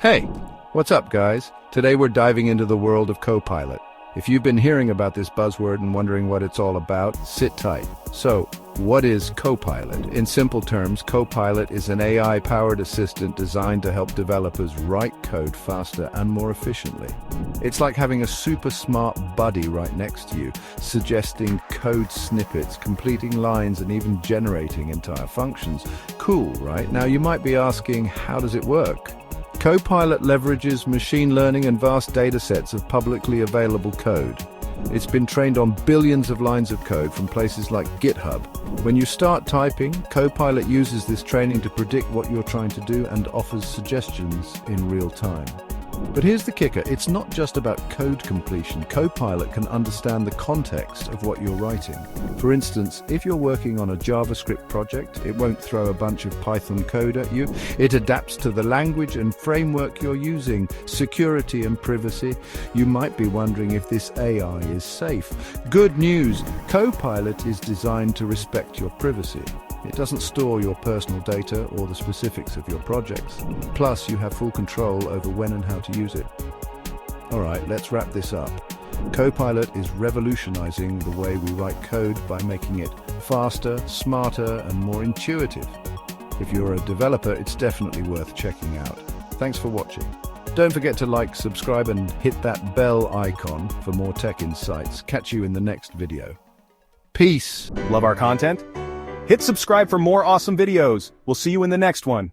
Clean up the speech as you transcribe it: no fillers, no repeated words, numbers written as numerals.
Hey, what's up, guys? Today we're diving into the world of Copilot. If you've been hearing about this buzzword and wondering what it's all about, sit tight. So, what is Copilot? In simple terms, Copilot is an AI-powered assistant designed to help developers write code faster and more efficiently. It's like having a super smart buddy right next to you, suggesting code snippets, completing lines, and even generating entire functions. Cool, right? Now you might be asking, how does it work? Copilot leverages machine learning and vast data sets of publicly available code. It's been trained on billions of lines of code from places like GitHub. When you start typing, Copilot uses this training to predict what you're trying to do and offers suggestions in real time. But here's the kicker, it's not just about code completion. Copilot can understand the context of what you're writing. For instance, if you're working on a JavaScript project, it won't throw a bunch of Python code at you. It adapts to the language and framework you're using, security and privacy. You might be wondering if this AI is safe. Good news, Copilot is designed to respect your privacy. It doesn't store your personal data or the specifics of your projects. Plus, you have full control over when and how to use it. Alright, let's wrap this up. Copilot is revolutionizing the way we write code by making it faster, smarter, and more intuitive. If you're a developer, it's definitely worth checking out. Thanks for watching. Don't forget to like, subscribe, and hit that bell icon for more tech insights. Catch you in the next video. Peace! Love our content? Hit subscribe for more awesome videos. We'll see you in the next one.